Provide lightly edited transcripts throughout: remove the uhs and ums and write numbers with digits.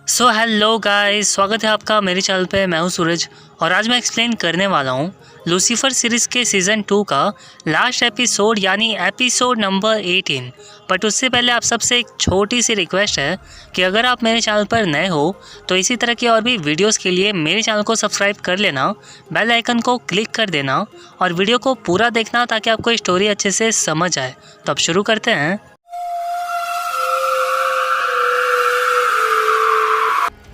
So hello guys, स्वागत है आपका मेरे चैनल पे। मैं हूं सूरज और आज मैं एक्सप्लेन करने वाला हूं लूसीफर सीरीज़ के सीज़न 2 का लास्ट एपिसोड यानी एपिसोड नंबर 18। बट उससे पहले आप सबसे एक छोटी सी रिक्वेस्ट है कि अगर आप मेरे चैनल पर नए हो तो इसी तरह की और भी वीडियोस के लिए मेरे चैनल को सब्सक्राइब कर लेना, बेल आइकन को क्लिक कर देना और वीडियो को पूरा देखना ताकि आपको स्टोरी अच्छे से समझ आए। तो अब शुरू करते हैं।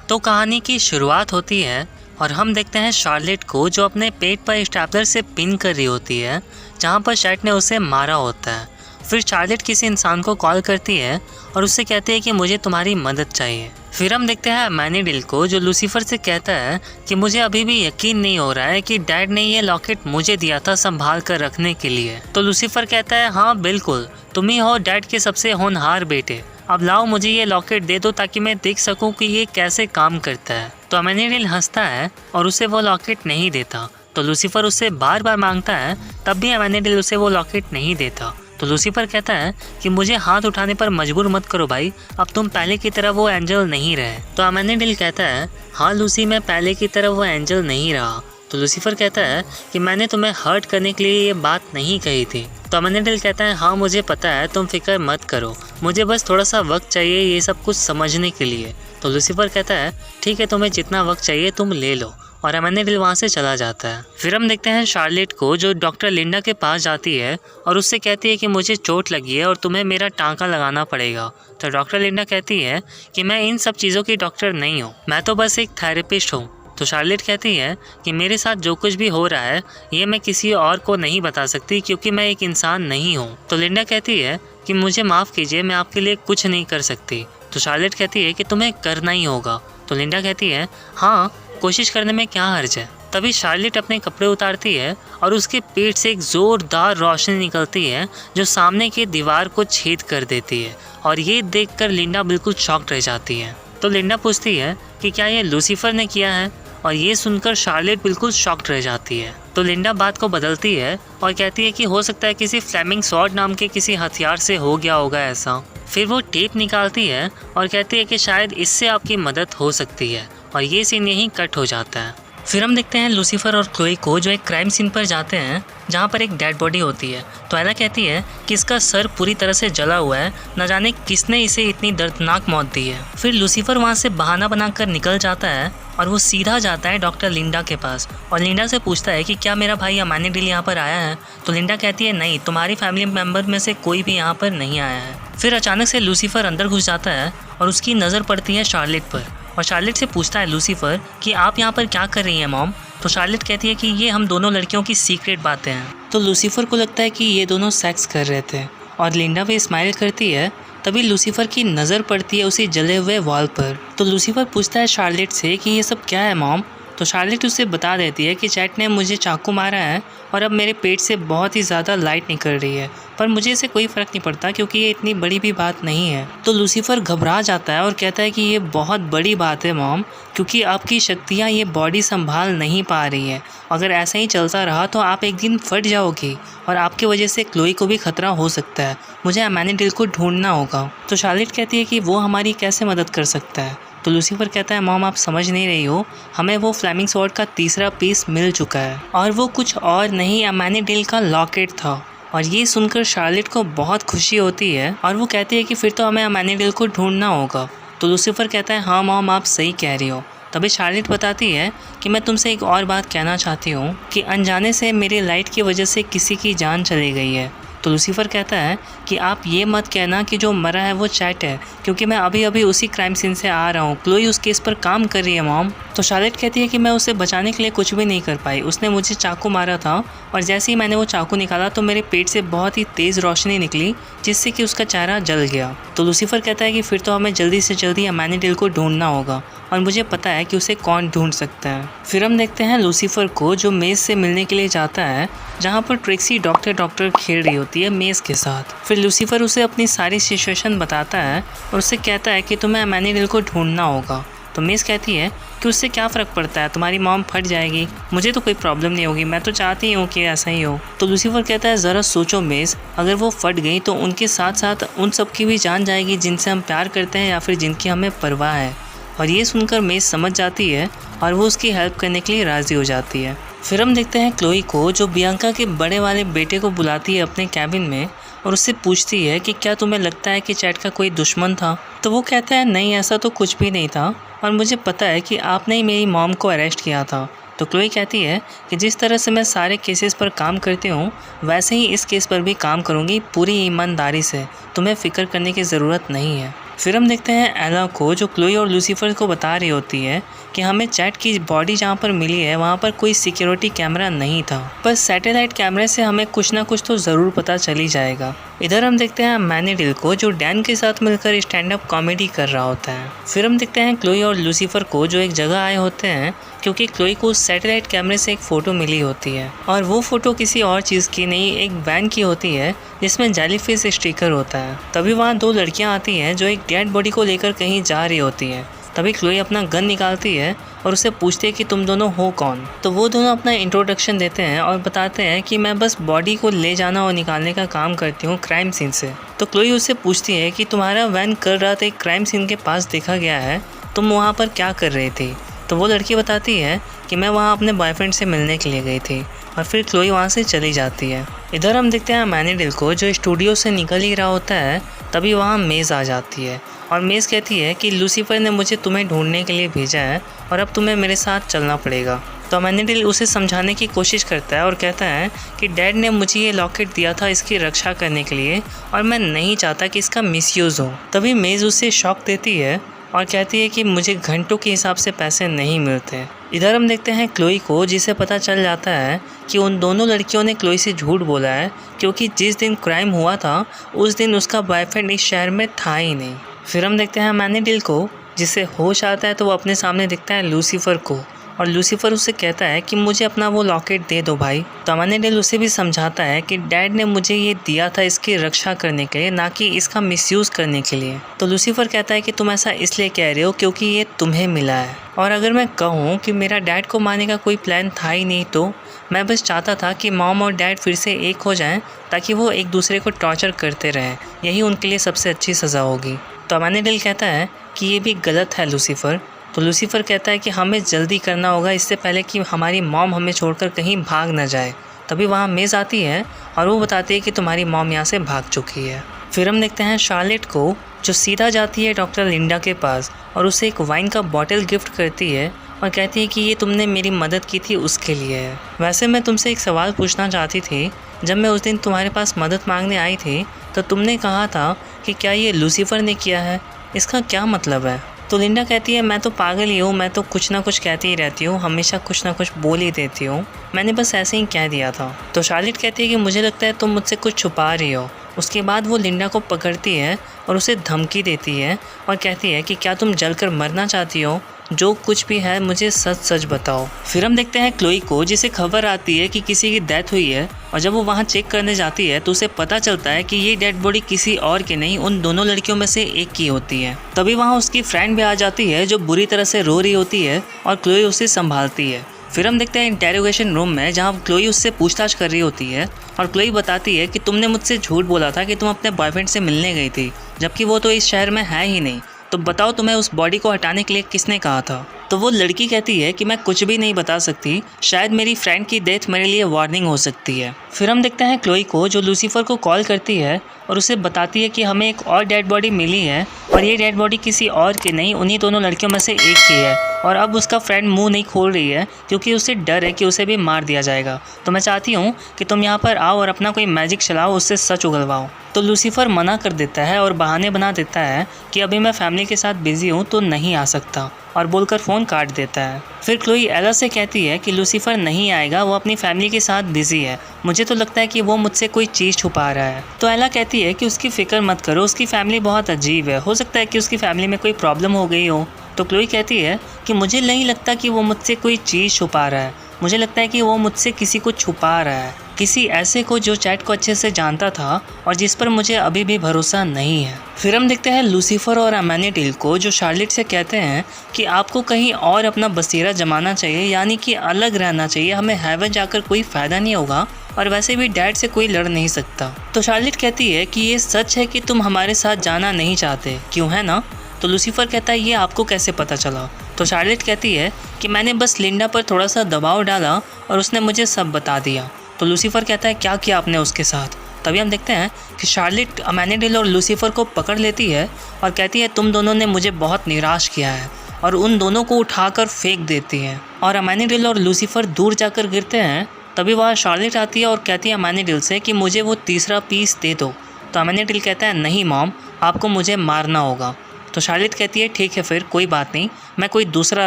तो कहानी की शुरुआत होती है और हम देखते हैं शार्लेट को जो अपने पेट पर स्टैपलर से पिन कर रही होती है जहां पर शैट ने उसे मारा होता है। फिर शार्लेट किसी इंसान को कॉल करती है और उससे कहती है कि मुझे तुम्हारी मदद चाहिए। फिर हम देखते हैं अमेनिडिल को जो लूसीफर से कहता है कि मुझे अभी भी यकीन नहीं हो रहा है कि डैड ने ये लॉकेट मुझे दिया था संभाल कर रखने के लिए। तो लूसीफर कहता है हाँ बिल्कुल, तुम ही हो डैड के सबसे होनहार बेटे। अब लाओ मुझे ये लॉकेट दे दो ताकि मैं देख सकूं कि ये कैसे काम करता है। तो अमेनिडिल हंसता है और उसे वो लॉकेट नहीं देता। तो लूसीफर उससे बार बार मांगता है, तब भी अमेनिडिल उसे वो लॉकेट नहीं देता। तो लूसीफर कहता है कि मुझे हाथ उठाने पर मजबूर मत करो भाई, अब तुम पहले की तरह वो एंजल नहीं रहे। तो अमेनिडिल कहता है हाँ लूसी, मैं पहले की तरह वो एंजल नहीं रहा। तो लूसीफर कहता है कि मैंने तुम्हें हर्ट करने के लिए ये बात नहीं कही थी। तो अमेनिडिल कहता है हाँ मुझे पता है, तुम फिक्र मत करो, मुझे बस थोड़ा सा वक्त चाहिए ये सब कुछ समझने के लिए। तो लूसीफर कहता है ठीक है, तुम्हें जितना वक्त चाहिए तुम ले लो, और अमेनिडिल वहाँ से चला जाता है। फिर हम देखते हैं शार्लेट को जो डॉक्टर लिंडा के पास जाती है और उससे कहती है कि मुझे चोट लगी है और तुम्हें मेरा टाँका लगाना पड़ेगा। तो डॉक्टर लिंडा कहती है कि मैं इन सब चीज़ों की डॉक्टर नहीं हूँ, मैं तो बस एक थेरेपिस्ट हूँ। तो शार्लेट कहती है कि मेरे साथ जो कुछ भी हो रहा है ये मैं किसी और को नहीं बता सकती क्योंकि मैं एक इंसान नहीं हूँ। तो लिंडा कहती है कि मुझे माफ़ कीजिए, मैं आपके लिए कुछ नहीं कर सकती। तो शार्लेट कहती है कि तुम्हें करना ही होगा। तो लिंडा कहती है हाँ, कोशिश करने में क्या हर्ज है। तभी शार्लेट अपने कपड़े उतारती है और उसके पेट से एक ज़ोरदार रोशनी निकलती है जो सामने की दीवार को छेद कर देती है, और ये देखकर लिंडा बिल्कुल शॉक्ड रह जाती है। तो लिंडा पूछती है कि क्या ये लूसीफर ने किया है, और ये सुनकर शार्लेट बिल्कुल शॉक्ड रह जाती है। तो लिंडा बात को बदलती है और कहती है कि हो सकता है किसी फ्लेमिंग स्वॉर्ड नाम के किसी हथियार से हो गया होगा ऐसा। फिर वो टेप निकालती है और कहती है कि शायद इससे आपकी मदद हो सकती है, और ये सीन यहीं कट हो जाता है। फिर हम देखते हैं लूसीफर और क्लोई को जो एक क्राइम सीन पर जाते हैं जहाँ पर एक डेड बॉडी होती है। तो एला कहती है कि इसका सर पूरी तरह से जला हुआ है, न जाने किसने इसे इतनी दर्दनाक मौत दी है। फिर लूसीफर वहाँ से बहाना बनाकर निकल जाता है और वो सीधा जाता है डॉक्टर लिंडा के पास और लिंडा से पूछता है कि क्या मेरा भाई अमेनिडिल यहाँ पर आया है। तो लिंडा कहती है नहीं, तुम्हारी फैमिली मेम्बर में से कोई भी यहाँ पर नहीं आया है। फिर अचानक से लूसीफर अंदर घुस जाता है और उसकी नज़र पड़ती है शार्लेट पर, और शार्लेट से पूछता है लूसीफर कि आप यहाँ पर क्या कर रही हैं मॉम। तो शार्लेट कहती है कि ये हम दोनों लड़कियों की सीक्रेट बातें हैं। तो लूसीफर को लगता है कि ये दोनों सेक्स कर रहे थे और लिंडा भी स्माइल करती है। तभी लूसीफर की नज़र पड़ती है उसी जले हुए वॉल पर। तो लूसीफर पूछता है शार्लेट से कि ये सब क्या है मॉम। तो शार्लेट उसे बता देती है कि चैट ने मुझे चाकू मारा है और अब मेरे पेट से बहुत ही ज़्यादा लाइट निकल रही है, पर मुझे इससे कोई फ़र्क नहीं पड़ता क्योंकि ये इतनी बड़ी भी बात नहीं है। तो लूसीफर घबरा जाता है और कहता है कि ये बहुत बड़ी बात है मॉम, क्योंकि आपकी शक्तियाँ ये बॉडी संभाल नहीं पा रही है। अगर ऐसा ही चलता रहा तो आप एक दिन फट जाओगी और आपकी वजह से क्लोई को भी खतरा हो सकता है। मुझे अमेनिडिल को ढूंढना होगा। तो शार्लेट कहती है कि वो हमारी कैसे मदद कर सकता है। तो लूसीफर कहता है मॉम आप समझ नहीं रही हो, हमें वो फ्लेमिंग स्वॉर्ड का तीसरा पीस मिल चुका है और वो कुछ और नहीं अमेनिडिल का लॉकेट था। और ये सुनकर शार्लेट को बहुत खुशी होती है और वो कहती है कि फिर तो हमें अमेनिडिल को ढूंढना होगा। तो लूसीफर कहता है हाँ मॉम आप सही कह रही हो। तभी शार्लेट बताती है कि मैं तुमसे एक और बात कहना चाहती हूँ कि अनजाने से मेरी लाइट की वजह से किसी की जान चली गई है। तो लूसीफर कहता है कि आप ये मत कहना कि जो मरा है वो चैट है, क्योंकि मैं अभी अभी उसी क्राइम सीन से आ रहा हूँ। क्लोई उस केस पर काम कर रही है मॉम। तो शार्लेट कहती है कि मैं उसे बचाने के लिए कुछ भी नहीं कर पाई, उसने मुझे चाकू मारा था और जैसे ही मैंने वो चाकू निकाला तो मेरे पेट से बहुत ही तेज़ रोशनी निकली जिससे कि उसका चेहरा जल गया। तो लूसीफर कहता है कि फिर तो हमें जल्दी से जल्दी अमेनिडिल को ढूंढना होगा और मुझे पता है कि उसे कौन ढूंढ सकता है। फिर हम देखते हैं लूसीफर को जो मेज़ से मिलने के लिए जाता है जहाँ पर ट्रिक्सी डॉक्टर खेल रही होती है मेज़ के साथ। फिर लूसीफर उसे अपनी सारी सिचुएशन बताता है और उससे कहता है कि तुम्हें अमेनिडिल को ढूंढना होगा। तो मेज़ कहती है कि उससे क्या फ़र्क पड़ता है, तुम्हारी मॉम फट जाएगी, मुझे तो कोई प्रॉब्लम नहीं होगी, मैं तो चाहती हूँ कि ऐसा ही हो। तो लूसीफर कहता है ज़रा सोचो मेज़, अगर वो फट गई तो उनके साथ साथ उन सब की भी जान जाएगी जिनसे हम प्यार करते हैं या फिर जिनकी हमें परवाह है। और ये सुनकर मेज समझ जाती है और वो उसकी हेल्प करने के लिए राज़ी हो जाती है। फिर हम देखते हैं क्लोई को जो बियांका के बड़े वाले बेटे को बुलाती है अपने कैबिन में और उससे पूछती है कि क्या तुम्हें लगता है कि चैट का कोई दुश्मन था। तो वो कहता है नहीं, ऐसा तो कुछ भी नहीं था और मुझे पता है कि आपने ही मेरी मॉम को अरेस्ट किया था। तो क्लोई कहती है कि जिस तरह से मैं सारे केसेस पर काम करती हूँ वैसे ही इस केस पर भी काम करूँगी पूरी ईमानदारी से, तुम्हें फ़िक्र करने की ज़रूरत नहीं है। फिर हम देखते हैं एला को जो क्लोई और लूसीफर को बता रही होती है कि हमें चैट की बॉडी जहाँ पर मिली है वहाँ पर कोई सिक्योरिटी कैमरा नहीं था, पर सैटेलाइट कैमरे से हमें कुछ ना कुछ तो ज़रूर पता चल ही जाएगा। इधर हम देखते हैं मैनीडिल को जो डैन के साथ मिलकर स्टैंड अप कॉमेडी कर रहा होता है। फिर हम देखते हैं क्लोई और लूसीफर को जो एक जगह आए होते हैं क्योंकि क्लोई को सैटेलाइट कैमरे से एक फ़ोटो मिली होती है और वो फ़ोटो किसी और चीज़ की नहीं, एक वैन की होती है जिसमें जेलीफिश स्टिकर होता है। तभी वहाँ दो लड़कियाँ आती हैं जो एक डेड बॉडी को लेकर कहीं जा रही होती हैं। तभी क्लोई अपना गन निकालती है और उससे पूछती है कि तुम दोनों हो कौन। तो वो दोनों अपना इंट्रोडक्शन देते हैं और बताते हैं कि मैं बस बॉडी को ले जाना और निकालने का काम करती हूँ क्राइम सीन से। तो क्लोई उससे पूछती है कि तुम्हारा वैन कल रात एक क्राइम सीन के पास देखा गया है, तुम वहाँ पर क्या कर रही थी। तो वो लड़की बताती है कि मैं वहाँ अपने बॉयफ्रेंड से मिलने के लिए गई थी और फिर क्लोई वहाँ से चली जाती है। इधर हम देखते हैं मैनीडिल को जो स्टूडियो से निकल ही रहा होता है। तभी वहाँ मेज़ आ जाती है और मेज़ कहती है कि लूसीफर ने मुझे तुम्हें ढूंढने के लिए भेजा है और अब तुम्हें मेरे साथ चलना पड़ेगा। तो मैनीडिल उसे समझाने की कोशिश करता है और कहता है कि डैड ने मुझे ये लॉकेट दिया था इसकी रक्षा करने के लिए और मैं नहीं चाहता कि इसका मिसयूज़ हो। तभी मेज़ उसे शॉक देती है और कहती है कि मुझे घंटों के हिसाब से पैसे नहीं मिलते। इधर हम देखते हैं क्लोई को जिसे पता चल जाता है कि उन दोनों लड़कियों ने क्लोई से झूठ बोला है क्योंकि जिस दिन क्राइम हुआ था उस दिन उसका बॉयफ्रेंड इस शहर में था ही नहीं। फिर हम देखते हैं मैनीडिल को जिसे होश आता है तो वो अपने सामने दिखता है लूसीफर को और लूसीफर उससे कहता है कि मुझे अपना वो लॉकेट दे दो भाई। तो मैनीडिल उसे भी समझाता है कि डैड ने मुझे ये दिया था इसकी रक्षा करने के लिए, ना कि इसका मिसयूज़ करने के लिए। तो लूसीफर कहता है कि तुम ऐसा इसलिए कह रहे हो क्योंकि ये तुम्हें मिला है, और अगर मैं कहूँ कि मेरा डैड को मारने का कोई प्लान था ही नहीं तो मैं बस चाहता था कि मॉम और डैड फिर से एक हो जाएं ताकि वो एक दूसरे को टॉर्चर करते रहें, यही उनके लिए सबसे अच्छी सज़ा होगी। तो मैनीडिल कहता है कि ये भी गलत है लूसीफर। तो लूसीफर कहता है कि हमें जल्दी करना होगा इससे पहले कि हमारी मॉम हमें छोड़कर कहीं भाग न जाए। तभी वहाँ मेज़ आती है और वो बताती है कि तुम्हारी मॉम यहाँ से भाग चुकी है। फिर हम देखते हैं शार्लेट को जो सीधा जाती है डॉक्टर लिंडा के पास और उसे एक वाइन का बॉटल गिफ्ट करती है और कहती है कि ये तुमने मेरी मदद की थी उसके लिए है। वैसे मैं तुमसे एक सवाल पूछना चाहती थी, जब मैं उस दिन तुम्हारे पास मदद मांगने आई थी तो तुमने कहा था कि क्या ये लूसीफर ने किया है, इसका क्या मतलब है। तो लिंडा कहती है मैं तो पागल ही हूँ, मैं तो कुछ ना कुछ कहती ही रहती हूँ, हमेशा कुछ ना कुछ बोल ही देती हूँ, मैंने बस ऐसे ही कह दिया था। तो शार्लेट कहती है कि मुझे लगता है तुम मुझसे कुछ छुपा रही हो। उसके बाद वो लिंडा को पकड़ती है और उसे धमकी देती है और कहती है कि क्या तुम जलकर मरना चाहती हो, जो कुछ भी है मुझे सच सच बताओ। फिर हम देखते हैं क्लोई को जिसे खबर आती है कि किसी की डेथ हुई है और जब वो वहाँ चेक करने जाती है तो उसे पता चलता है कि ये डेड बॉडी किसी और की नहीं, उन दोनों लड़कियों में से एक की होती है। तभी वहाँ उसकी फ्रेंड भी आ जाती है जो बुरी तरह से रो रही होती है और क्लोई उसे संभालती है। फिर हम देखते हैं इंटेरोगेशन रूम में जहाँ क्लोई उससे पूछताछ कर रही होती है और क्लोई बताती है कि तुमने मुझसे झूठ बोला था कि तुम अपने बॉयफ्रेंड से मिलने गई थी, जबकि वो तो इस शहर में है ही नहीं। तो बताओ तुम्हें उस बॉडी को हटाने के लिए किसने कहा था। तो वो लड़की कहती है कि मैं कुछ भी नहीं बता सकती, शायद मेरी फ्रेंड की डेथ मेरे लिए वार्निंग हो सकती है। फिर हम देखते हैं क्लोई को जो लूसीफर को कॉल करती है और उसे बताती है कि हमें एक और डेड बॉडी मिली है और ये डेड बॉडी किसी और की नहीं, उन्हीं दोनों लड़कियों में से एक की है। और अब उसका फ्रेंड मुंह नहीं खोल रही है क्योंकि उसे डर है कि उसे भी मार दिया जाएगा। तो मैं चाहती हूँ कि तुम यहाँ पर आओ और अपना कोई मैजिक चलाओ, उससे सच उगलवाओ। तो लूसीफर मना कर देता है और बहाने बना देता है कि अभी मैं फैमिली के साथ बिजी हूँ तो नहीं आ सकता, और बोलकर फ़ोन काट देता है। फिर क्लोई एला से कहती है कि लूसीफर नहीं आएगा, वो अपनी फैमिली के साथ बिजी है, मुझे तो लगता है कि वो मुझसे कोई चीज़ छुपा रहा है। तो एला कहती है कि उसकी फ़िक्र मत करो, उसकी फैमिली बहुत अजीब है, हो सकता है कि उसकी फैमिली में कोई प्रॉब्लम हो गई हो। तो क्लोई कहती है कि मुझे नहीं लगता कि वो मुझसे कोई चीज़ छुपा रहा है, मुझे लगता है कि वो मुझसे किसी को छुपा रहा है, किसी ऐसे को जो चैट को अच्छे से जानता था और जिस पर मुझे अभी भी भरोसा नहीं है। फिर हम देखते हैं लूसीफर और अमेनिडिल को जो शार्लेट से कहते हैं कि आपको कहीं और अपना बसेरा जमाना चाहिए, यानी कि अलग रहना चाहिए, हमें हेवन जाकर कोई फ़ायदा नहीं होगा और वैसे भी डैड से कोई लड़ नहीं सकता। तो शार्लेट कहती है कि ये सच है कि तुम हमारे साथ जाना नहीं चाहते, क्यों है ना। तो लूसीफर कहता है ये आपको कैसे पता चला? तो शार्लेट कहती है कि मैंने बस लिंडा पर थोड़ा सा दबाव डाला और उसने मुझे सब बता दिया। तो लूसीफर कहता है क्या किया आपने उसके साथ? तभी हम देखते हैं कि शार्लेट अमेनिडिल और लूसीफर को पकड़ लेती है और कहती है तुम दोनों ने मुझे बहुत निराश किया है, और उन दोनों को उठाकर फेंक देती है और अमेनिडिल और लूसीफर दूर जाकर गिरते हैं। तभी वहाँ शार्लेट आती है और कहती है अमेनिडिल से कि मुझे वो तीसरा पीस दे दो। तो अमेनिडिल कहता है नहीं मॉम, आपको मुझे मारना होगा। तो शार्लेट कहती है ठीक है फिर कोई बात नहीं, मैं कोई दूसरा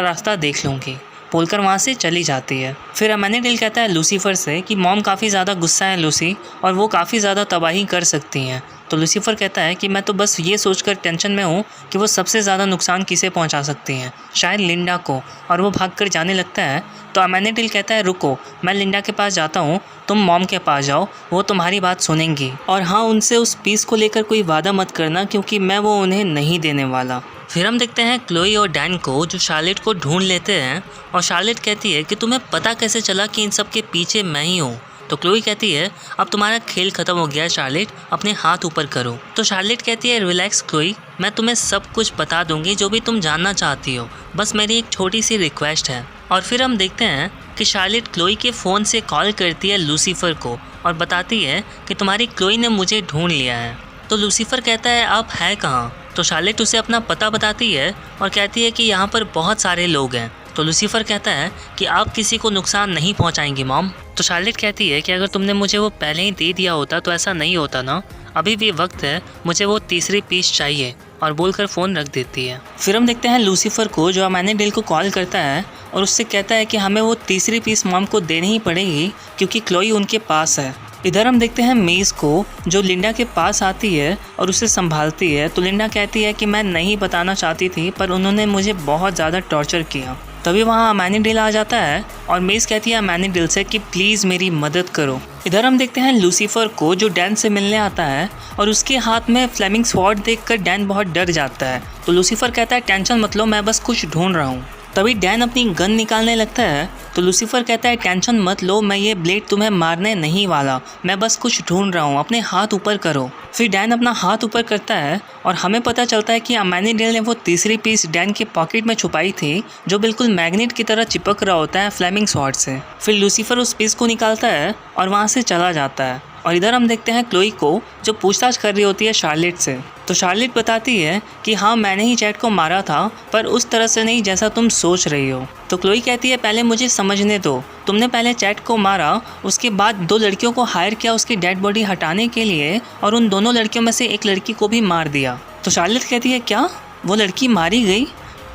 रास्ता देख लूँगी, बोलकर वहाँ से चली जाती है। फिर अमेनिडिल कहता है लूसीफर से कि मॉम काफ़ी ज़्यादा गुस्सा है लूसी, और वो काफ़ी ज़्यादा तबाही कर सकती हैं। तो लूसीफर कहता है कि मैं तो बस ये सोचकर टेंशन में हूँ कि वो सबसे ज़्यादा नुकसान किसे पहुँचा सकती हैं, शायद लिंडा को, और वो भागकर जाने लगता है। तो अमेनिडिल कहता है रुको, मैं लिंडा के पास जाता हूँ, तुम मॉम के पास जाओ, वो तुम्हारी बात सुनेंगी, और हाँ उनसे उस पीस को लेकर कोई वादा मत करना क्योंकि मैं वो उन्हें नहीं देने वाला। फिर हम देखते हैं क्लोई और डैन को जो शार्लेट को ढूंढ लेते हैं, और शार्लेट कहती है कि तुम्हें पता कैसे चला कि इन सब के पीछे मैं ही हूँ? तो क्लोई कहती है अब तुम्हारा खेल ख़त्म हो गया है शार्लेट, अपने हाथ ऊपर करो। तो शार्लेट कहती है रिलैक्स क्लोई, मैं तुम्हें सब कुछ बता दूंगी जो भी तुम जानना चाहती हो, बस मेरी एक छोटी सी रिक्वेस्ट है। और फिर हम देखते हैं कि शार्लेट क्लोई के फ़ोन से कॉल करती है लूसीफर को और बताती है कि तुम्हारी क्लोई ने मुझे ढूंढ लिया है। तो लूसीफर कहता है आप है कहाँ? तो शार्लेट उसे अपना पता बताती है और कहती है कि यहाँ पर बहुत सारे लोग हैं। तो लूसीफर कहता है कि आप किसी को नुकसान नहीं पहुँचाएंगी मॉम। तो शार्लेट कहती है कि अगर तुमने मुझे वो पहले ही दे दिया होता तो ऐसा नहीं होता ना, अभी भी वक्त है, मुझे वो तीसरी पीस चाहिए, और बोलकर फ़ोन रख देती है। फिर हम देखते हैं लूसीफर को जो अमेनिडिल को कॉल करता है और उससे कहता है कि हमें वो तीसरी पीस मॉम को देनी ही पड़ेगी क्योंकि क्लोई उनके पास है। इधर हम देखते हैं मेज़ को जो लिंडा के पास आती है और उसे संभालती है। तो लिंडा कहती है कि मैं नहीं बताना चाहती थी पर उन्होंने मुझे बहुत ज़्यादा टॉर्चर किया। तभी वहाँ अमेनिडिल आ जाता है और मेज़ कहती है अमेनिडिल से कि प्लीज़ मेरी मदद करो। इधर हम देखते हैं लूसीफर को जो डैन से मिलने आता है और उसके हाथ में फ्लेमिंग स्वॉर्ड देखकर डैन बहुत डर जाता है। तो लूसीफर कहता है टेंशन मत लो, मैं बस कुछ ढूंढ रहा हूँ। तभी डैन अपनी गन निकालने लगता है। तो लूसीफर कहता है टेंशन मत लो, मैं ये ब्लेड तुम्हें मारने नहीं वाला, मैं बस कुछ ढूंढ रहा हूँ, अपने हाथ ऊपर करो। फिर डैन अपना हाथ ऊपर करता है और हमें पता चलता है कि अमेनिडिल ने वो तीसरी पीस डैन के पॉकेट में छुपाई थी जो बिल्कुल मैग्नेट की तरह चिपक रहा होता है फ्लेमिंग स्वॉर्ड से। फिर लूसीफर उस पीस को निकालता है और वहाँ से चला जाता है। और इधर हम देखते हैं क्लोई को जो पूछताछ कर रही होती है शार्लेट से। तो शार्लेट बताती है कि हाँ मैंने ही चैट को मारा था पर उस तरह से नहीं जैसा तुम सोच रही हो। तो क्लोई कहती है पहले मुझे समझने दो, तुमने पहले चैट को मारा, उसके बाद 2 लड़कियों को हायर किया उसकी डेड बॉडी हटाने के लिए और उन दोनों लड़कियों में से एक लड़की को भी मार दिया। तो शार्लेट कहती है क्या वो लड़की मारी गई?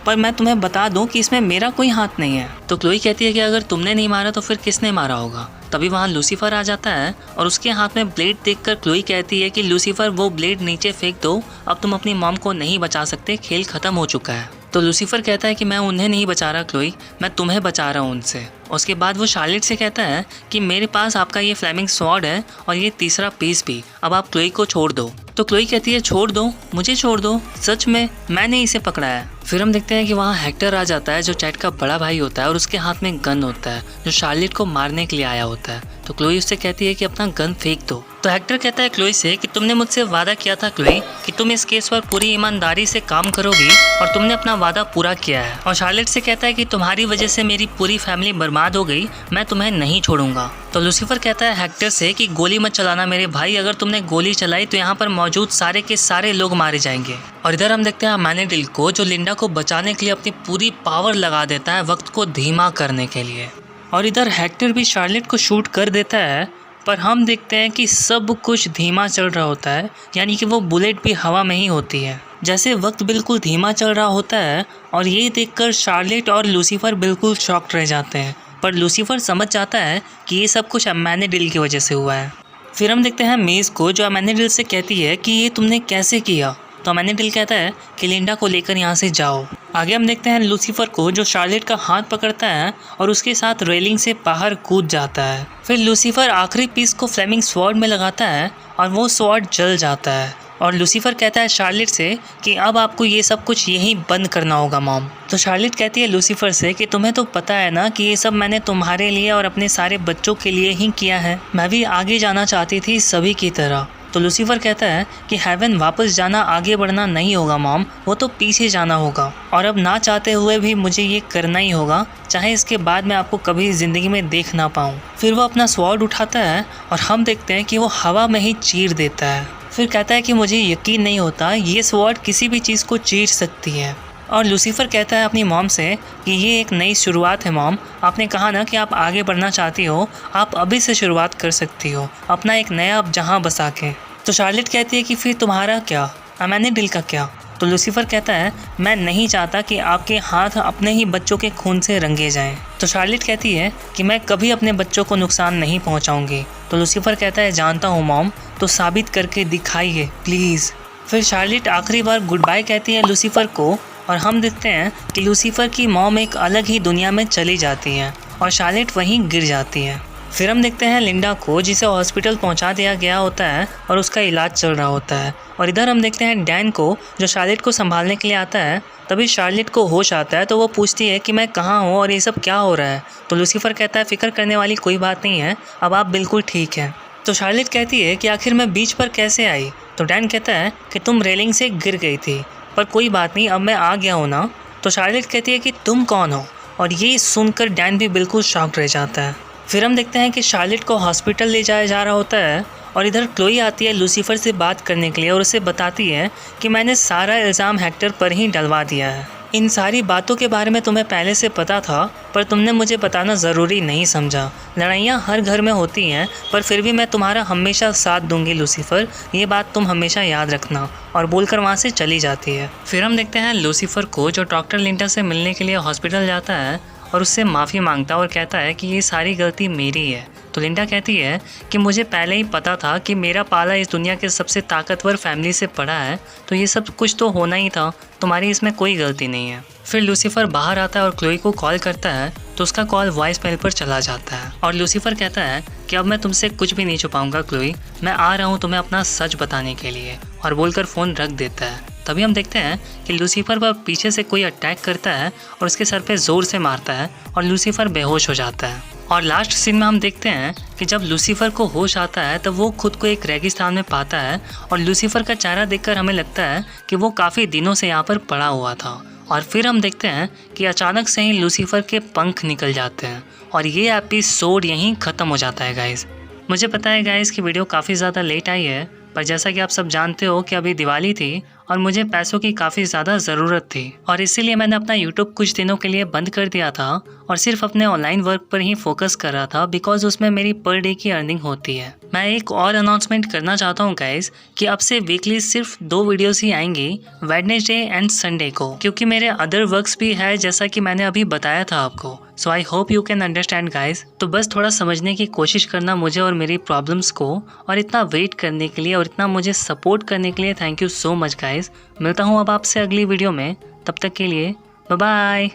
पर मैं तुम्हें बता दूं कि इसमें मेरा कोई हाथ नहीं है। तो क्लोई कहती है कि अगर तुमने नहीं मारा तो फिर किसने मारा होगा? तभी वहाँ लूसीफर आ जाता है और उसके हाथ में ब्लेड देखकर क्लोई कहती है कि लूसीफर वो ब्लेड नीचे फेंक दो, अब तुम अपनी मॉम को नहीं बचा सकते, खेल ख़त्म हो चुका है। तो लूसीफर कहता है कि मैं उन्हें नहीं बचा रहा क्लोई, मैं तुम्हें बचा रहा हूँ उनसे। उसके बाद वो शार्लेट से कहता है कि मेरे पास आपका ये फ्लेमिंग स्वॉर्ड है और ये तीसरा पीस भी, अब आप क्लोई को छोड़ दो। तो क्लोई कहती है छोड़ दो, मुझे छोड़ दो, सच में मैंने इसे पकड़ा है। फिर हम देखते हैं कि वहाँ हेक्टर आ जाता है जो चैट का बड़ा भाई होता है और उसके हाथ में गन होता है जो शार्लेट को मारने के लिए आया होता है। तो क्लोई उससे कहती है कि अपना गन फेंक दो। तो हेक्टर कहता है क्लोई से कि तुमने मुझसे वादा किया था क्लोई कि तुम इस केस पर पूरी ईमानदारी से काम करोगी और तुमने अपना वादा पूरा किया है। और शार्लेट से कहता है कि तुम्हारी वजह से मेरी पूरी फैमिली बर्बाद हो गई, मैं तुम्हें नहीं छोड़ूंगा। तो लूसीफर कहता है हेक्टर से कि गोली मत चलाना मेरे भाई, अगर तुमने गोली चलाई तो यहाँ पर मौजूद सारे के सारे लोग मारे जाएंगे। और इधर हम देखते हैं अमेनिडिल को जो लिंडा को बचाने के लिए अपनी पूरी पावर लगा देता है वक्त को धीमा करने के लिए। और इधर हेक्टर भी शार्लेट को शूट कर देता है पर हम देखते हैं कि सब कुछ धीमा चल रहा होता है, यानी कि वो बुलेट भी हवा में ही होती है, जैसे वक्त बिल्कुल धीमा चल रहा होता है। और ये देखकर शार्लेट और लूसीफर बिल्कुल शॉक्ड रह जाते हैं, पर लूसीफर समझ जाता है कि ये सब कुछ अमेनिडिल की वजह से हुआ है। फिर हम देखते हैं मेज़ को जो अमेनिडिल से कहती है कि ये तुमने कैसे किया? तो अमेनिडिल कहता है कि लिंडा को लेकर यहाँ से जाओ। आगे हम देखते हैं लूसीफर को जो शार्लेट का हाथ पकड़ता है और उसके साथ रेलिंग से बाहर कूद जाता है। फिर लूसीफर आखिरी पीस को फ्लेमिंग स्वॉर्ड में लगाता है और वो स्वॉर्ड जल जाता है। और लूसीफर कहता है शार्लेट से कि अब आपको ये सब कुछ यहीं बंद करना होगा मॉम। तो शार्लेट कहती है लूसीफर से कि तुम्हें तो पता है ना कि ये सब मैंने तुम्हारे लिए और अपने सारे बच्चों के लिए ही किया है, मैं भी आगे जाना चाहती थी सभी की तरह, तो लूसीफर कहता है कि हेवन वापस जाना आगे बढ़ना नहीं होगा मॉम, वो तो पीछे जाना होगा और अब ना चाहते हुए भी मुझे ये करना ही होगा, चाहे इसके बाद मैं आपको कभी ज़िंदगी में देख ना पाऊँ। फिर वो अपना स्वॉर्ड उठाता है और हम देखते हैं कि वो हवा में ही चीर देता है। फिर कहता है कि मुझे यकीन नहीं होता ये स्वॉर्ड किसी भी चीज़ को चीर सकती है। और लूसीफर कहता है अपनी मॉम से कि ये एक नई शुरुआत है मॉम, आपने कहा ना कि आप आगे बढ़ना चाहती हो, आप अभी से शुरुआत कर सकती हो अपना एक नया जहां बसा के। तो शार्लेट कहती है कि फिर तुम्हारा क्या, मैंने दिल का क्या। तो लूसीफर कहता है मैं नहीं चाहता कि आपके हाथ अपने ही बच्चों के खून से रंगे जाएं। तो शार्लेट कहती है कि मैं कभी अपने बच्चों को नुकसान नहीं पहुंचाऊंगी। तो लूसीफर कहता है जानता हूँ मॉम, तो साबित करके दिखाइए प्लीज़। फिर शार्लेट आखिरी बार गुड बाय कहती है लूसीफर को और हम देखते हैं कि लूसीफर की मॉम एक अलग ही दुनिया में चली जाती हैं और शार्लेट वहीं गिर जाती है। फिर हम देखते हैं लिंडा को, जिसे हॉस्पिटल पहुंचा दिया गया होता है और उसका इलाज चल रहा होता है। और इधर हम देखते हैं डैन को, जो शार्लेट को संभालने के लिए आता है। तभी शार्लेट को होश आता है तो वो पूछती है कि मैं कहाँ हूँ और ये सब क्या हो रहा है। तो लूसीफर कहता है फिक्र करने वाली कोई बात नहीं है, अब आप बिल्कुल ठीक हैं। तो शार्लेट कहती है कि आखिर मैं बीच पर कैसे आई। तो डैन कहता है कि तुम रेलिंग से गिर गई थी, पर कोई बात नहीं, अब मैं आ गया हूँ ना। तो शार्लेट कहती है कि तुम कौन हो, और ये सुनकर डैन भी बिल्कुल शॉक्ड रह जाता है। फिर हम देखते हैं कि शार्लेट को हॉस्पिटल ले जाया जा रहा होता है और इधर क्लोई आती है लूसीफर से बात करने के लिए और उसे बताती है कि मैंने सारा इल्ज़ाम हेक्टर पर ही डलवा दिया है। इन सारी बातों के बारे में तुम्हें पहले से पता था, पर तुमने मुझे बताना ज़रूरी नहीं समझा। लड़ाइयाँ हर घर में होती हैं, पर फिर भी मैं तुम्हारा हमेशा साथ दूंगी लूसीफर, ये बात तुम हमेशा याद रखना। और बोलकर वहाँ से चली जाती है। फिर हम देखते हैं लूसीफर को, जो डॉक्टर लिंडा से मिलने के लिए हॉस्पिटल जाता है और उससे माफ़ी मांगता है और कहता है कि ये सारी गलती मेरी है। तो लिंडा कहती है कि मुझे पहले ही पता था कि मेरा पाला इस दुनिया के सबसे ताकतवर फैमिली से पड़ा है, तो ये सब कुछ तो होना ही था, तुम्हारी इसमें कोई गलती नहीं है। फिर लूसीफर बाहर आता है और क्लोई को कॉल करता है, तो उसका कॉल वॉइस मेल पर चला जाता है। और लूसीफर कहता है कि अब मैं तुमसे कुछ भी नहीं छुपाऊंगा क्लोई, मैं आ रहा हूँ तुम्हें अपना सच बताने के लिए, और बोलकर फ़ोन रख देता है। तभी हम देखते हैं कि लूसीफर पर पीछे से कोई अटैक करता है और उसके सर पे ज़ोर से मारता है और लूसीफर बेहोश हो जाता है। और लास्ट सीन में हम देखते हैं कि जब लूसीफर को होश आता है तब वो खुद को एक रेगिस्तान में पाता है और लूसीफर का चेहरा देखकर हमें लगता है कि वो काफ़ी दिनों से यहाँ पर पड़ा हुआ था। और फिर हम देखते हैं कि अचानक से ही लूसीफर के पंख निकल जाते हैं और ये एपिसोड यहीं ख़त्म हो जाता है गाइज़। मुझे पता है गाइज़ कि वीडियो काफ़ी ज़्यादा लेट आई है, पर जैसा कि आप सब जानते हो कि अभी दिवाली थी और मुझे पैसों की काफ़ी ज़्यादा ज़रूरत थी, और इसीलिए मैंने अपना यूट्यूब कुछ दिनों के लिए बंद कर दिया था और सिर्फ अपने ऑनलाइन वर्क पर ही फोकस कर रहा था, बिकॉज उसमें मेरी पर डे की अर्निंग होती है। मैं एक और अनाउंसमेंट करना चाहता हूँ गाइज कि अब से वीकली सिर्फ 2 वीडियोस ही आएंगी, वेडनेसडे एंड संडे को, क्योंकि मेरे अदर वर्क्स भी है जैसा कि मैंने अभी बताया था आपको। So I hope you can understand guys. तो बस थोड़ा समझने की कोशिश करना मुझे और मेरी प्रॉब्लम्स को, और इतना वेट करने के लिए और इतना मुझे सपोर्ट करने के लिए thank you so much guys. मिलता हूँ अब आपसे अगली वीडियो में, तब तक के लिए बाय बाय।